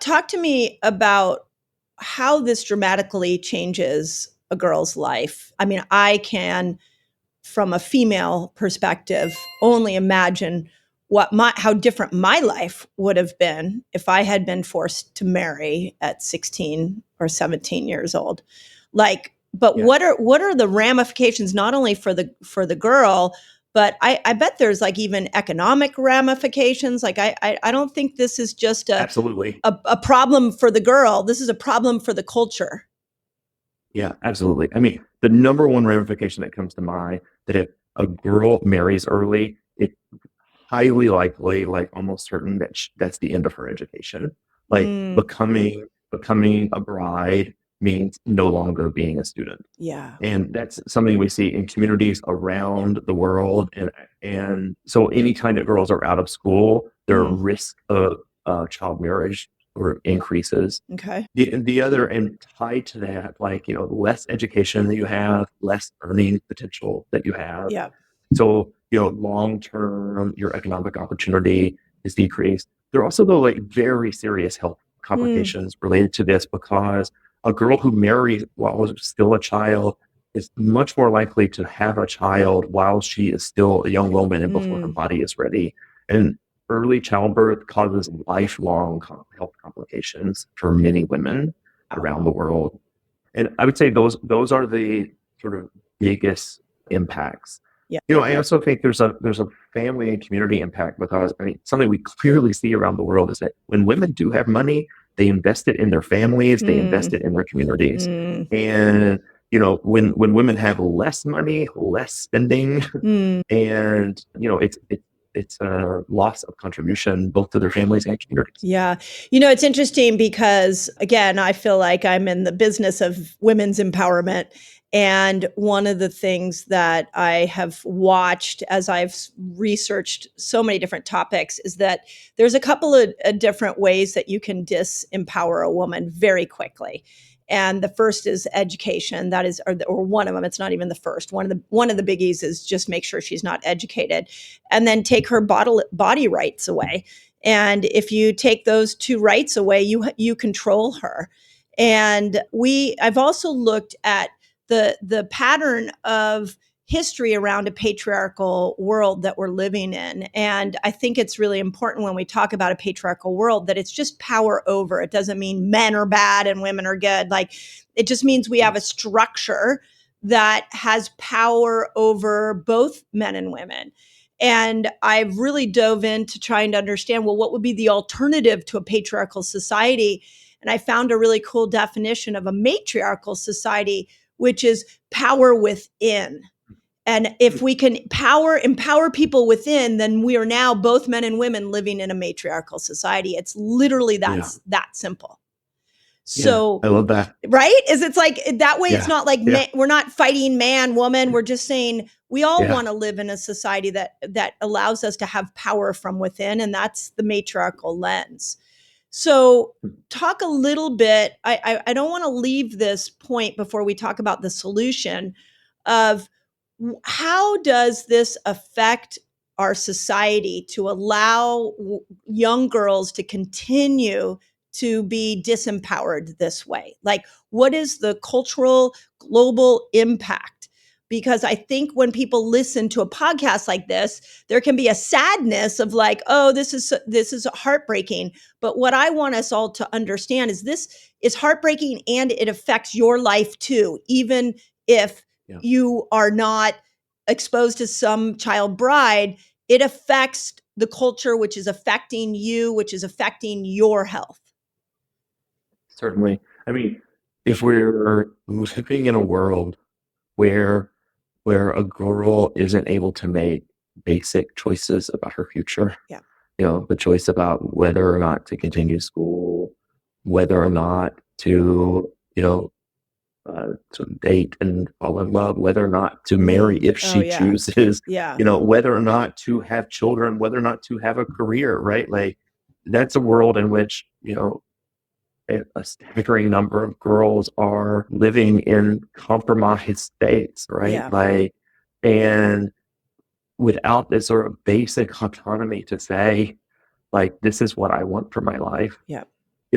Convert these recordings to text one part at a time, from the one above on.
Talk to me about how this dramatically changes a girl's life. I mean, I can, from a female perspective, only imagine how different my life would have been if I had been forced to marry at 16 or 17 years old. But Yeah. what are the ramifications not only for the girl, but I bet there's like even economic ramifications. Like I don't think this is just Absolutely. a problem for the girl. This is a problem for the culture. Yeah, absolutely. I mean, the number one ramification that comes to mind that if a girl marries early, it's highly likely, like almost certain that that's the end of her education. Like Mm, becoming a bride means no longer being a student. yeah. And that's something we see in communities around the world. And so anytime that girls are out of school, their risk of child marriage or increases. Okay. The other, and tied to that, like, less education that you have, less earning potential that you have. Yeah. So, long term, your economic opportunity is decreased. There are also, though, like very serious health complications related to this, because a girl who marries while still a child is much more likely to have a child while she is still a young woman and before her body is ready. And early childbirth causes lifelong health complications for many women around the world. And I would say those are the sort of biggest impacts. Yeah. I also think there's a family and community impact, because I mean, something we clearly see around the world is that when women do have money, they invest it in their families, they invest it in their communities. And when women have less money, less spending, and it's a loss of contribution both to their families and communities. Yeah. It's interesting because, again, I feel like I'm in the business of women's empowerment. And one of the things that I have watched as I've researched so many different topics is that there's a couple of different ways that you can disempower a woman very quickly. And the first is education. That is, or one of them. It's not even the first. One of the biggies is just make sure she's not educated, and then take her body rights away. And if you take those two rights away, you control her. And I've also looked at the pattern of history around a patriarchal world that we're living in. And I think it's really important when we talk about a patriarchal world that it's just power over. It doesn't mean men are bad and women are good. Like, it just means we have a structure that has power over both men and women. And I've really dove into trying to understand, well, what would be the alternative to a patriarchal society? And I found a really cool definition of a matriarchal society, which is power within. And if we can empower people within, then we are now both men and women living in a matriarchal society. It's literally that simple. So I love that. Right? It's like that way. It's not like we're not fighting man, woman. We're just saying we all want to live in a society that allows us to have power from within. And that's the matriarchal lens. So talk a little bit. I don't want to leave this point before we talk about the solution of how does this affect our society to allow young girls to continue to be disempowered this way? Like, what is the cultural global impact? Because I think when people listen to a podcast like this, there can be a sadness of like, oh, this is heartbreaking. But what I want us all to understand is this is heartbreaking, and it affects your life too, even if you are not exposed to some child bride. It affects the culture, which is affecting you, which is affecting your health. Certainly. I mean, if we're living in a world where a girl isn't able to make basic choices about her future, the choice about whether or not to continue school, whether or not to, to date and fall in love, whether or not to marry if she chooses, whether or not to have children, whether or not to have a career, right? Like, that's a world in which, a staggering number of girls are living in compromised states, right? Like, and without this sort of basic autonomy to say, like, this is what I want for my life.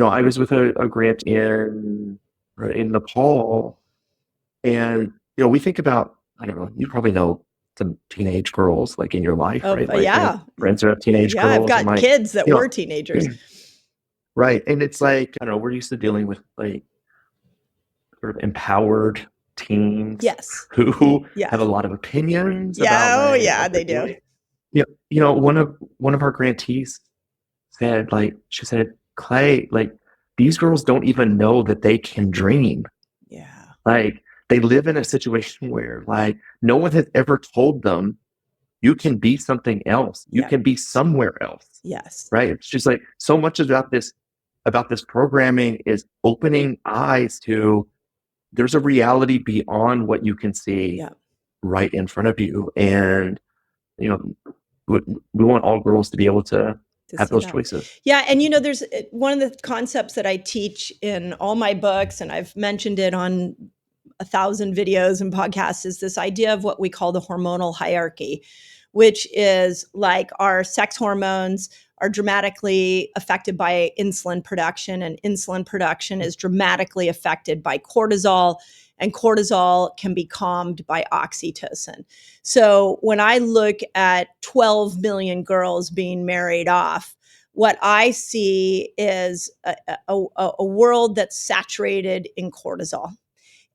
I was with a grant in Nepal, and we think about, I don't know, you probably know some teenage girls like in your life, right? Like, yeah. Friends who have teenage girls. I've got kids that were teenagers. Right. And it's like, I don't know, we're used to dealing with like sort of empowered teens who have a lot of opinions about they do. One of our grantees said, like, she said, Clay, like, these girls don't even know that they can dream. Yeah. Like, they live in a situation where, like, no one has ever told them you can be something else. You can be somewhere else. Yes. Right. It's just like so much about this programming is opening eyes to there's a reality beyond what you can see right in front of you. And, we want all girls to be able to have those choices. Yeah. And, there's one of the concepts that I teach in all my books, and I've mentioned it on 1,000 videos and podcasts, is this idea of what we call the hormonal hierarchy, which is like our sex hormones are dramatically affected by insulin production, and insulin production is dramatically affected by cortisol, and cortisol can be calmed by oxytocin. So when I look at 12 million girls being married off, what I see is a world that's saturated in cortisol.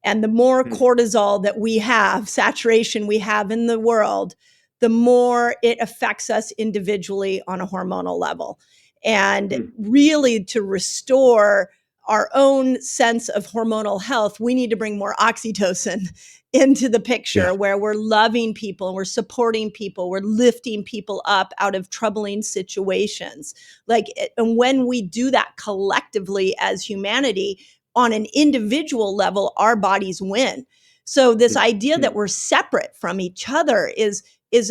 And the more cortisol that we have, saturation we have in the world, the more it affects us individually on a hormonal level. And really, to restore our own sense of hormonal health, we need to bring more oxytocin into the picture, where we're loving people, we're supporting people, we're lifting people up out of troubling situations. And when we do that collectively as humanity, on an individual level, our bodies win. So this idea that we're separate from each other is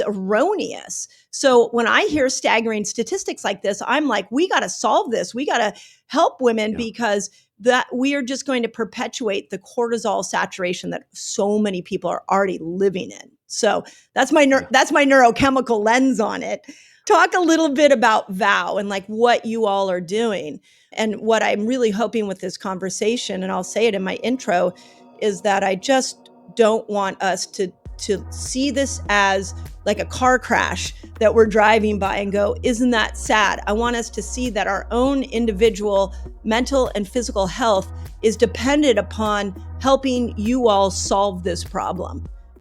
erroneous. So when I hear staggering statistics like this, I'm like, we got to solve this. We got to help women, because that we are just going to perpetuate the cortisol saturation that so many people are already living in. So that's my neurochemical lens on it. Talk a little bit about VOW and like what you all are doing. And what I'm really hoping with this conversation, and I'll say it in my intro, is that I just don't want us to see this as like a car crash that we're driving by and go, isn't that sad? I want us to see that our own individual mental and physical health is dependent upon helping you all solve this problem.